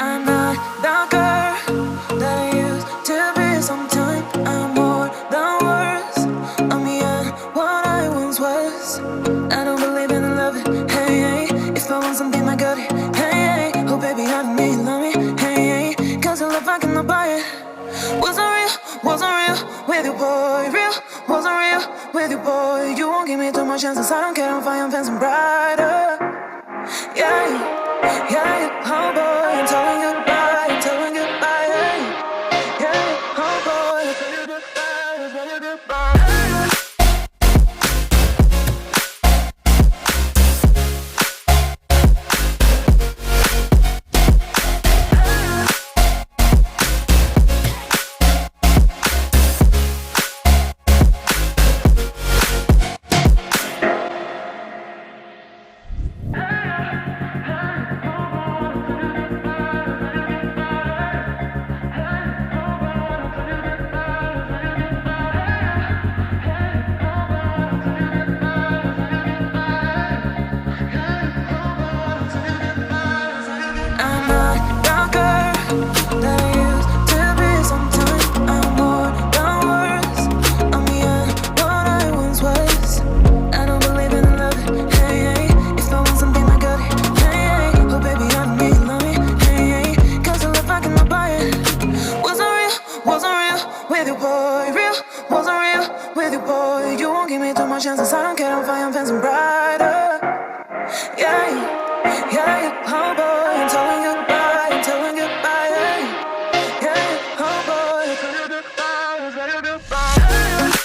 I'm not the girl that I used to be. Sometimes I'm more than words. I'm beyond what I once was. I don't believe in love it, hey, hey. If I want something, I got it, hey, hey. Oh baby, I don't need love me, hey, hey. Cause your love, I cannot buy it. Wasn't real with you, boy. Real, wasn't real with you, boy. You won't give me too much chances. I don't care, I'm fine, I'm fancy brighter. Yeah, yeah, oh boy, I'm telling goodbye, I'm telling goodbye, yeah, yeah, oh boy, I'm telling goodbye, I'm telling goodbye. Chances, I don't care, I'm fine, I'm fancy brighter. Yeah, yeah, oh boy, I'm telling goodbye, I'm telling goodbye, yeah, yeah, oh boy, I'm telling goodbye, I'm telling goodbye.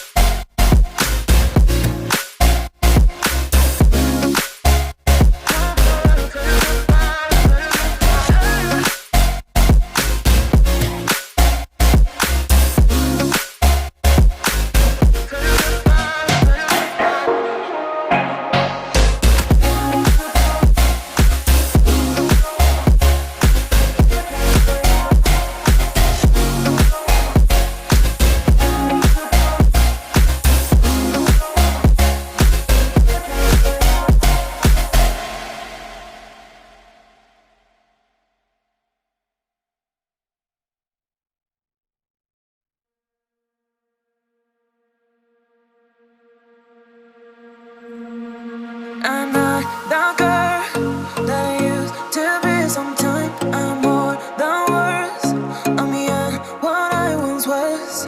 I'm not the girl that I used to be. Sometimes I'm more than words. I'm beyond what I once was.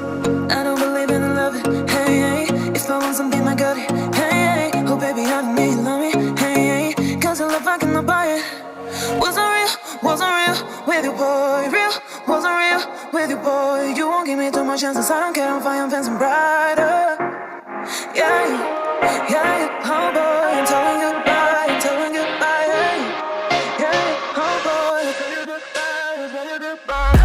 I don't believe in love it, hey, hey. If I want something, I got it, hey, hey. Oh baby, I don't need love me, hey, hey. Cause your love, I cannot buy it. Wasn't real with you, boy. Real, wasn't real with you, boy. You won't give me too much chances. I don't care, I'm fine, I'm fancy brighter. Yeah, yeah, oh boy, I'm telling goodbye, I'm telling goodbye, yeah, yeah, oh boy, I'm telling goodbye, I'm telling goodbye.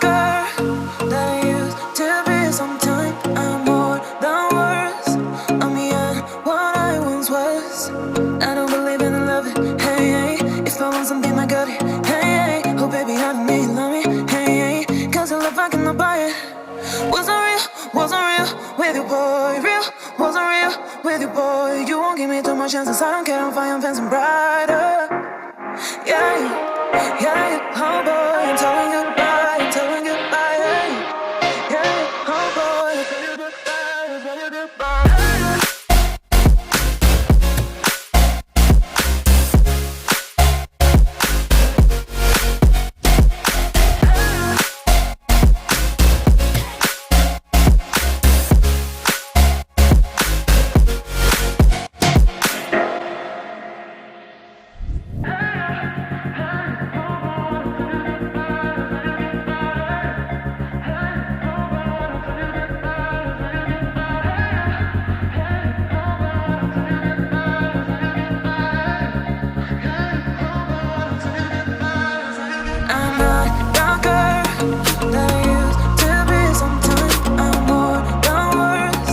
girl that I used to be. Sometimes I'm more than words. I'm beyond what I once was. I don't believe in love. Hey, hey. If I want something, I got it. Hey, hey. Oh, baby, I don't need love me. Hey, hey. Cause the love I cannot buy it. Wasn't real with you, boy. Real, wasn't real with you, boy. You won't give me too much chances. I don't care, I'm fine, I'm fancy brighter. Yeah, yeah, oh boy, I'm telling goodbye, I'm telling goodbye. Yeah, yeah, oh boy, I'm telling goodbye, I'm telling goodbye. I'm not the girl that I used to be. Sometimes I'm more than words.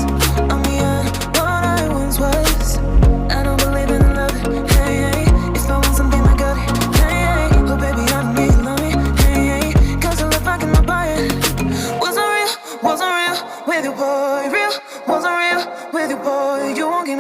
I'm beyond what I once was. I don't believe in love. Hey, hey. If I want something, I got it. Hey, hey. Oh, baby, I don't need love me. Hey, hey. Cause the love I cannot buy it. Wasn't real with you, boy. Real, wasn't real with you, boy. You won't give me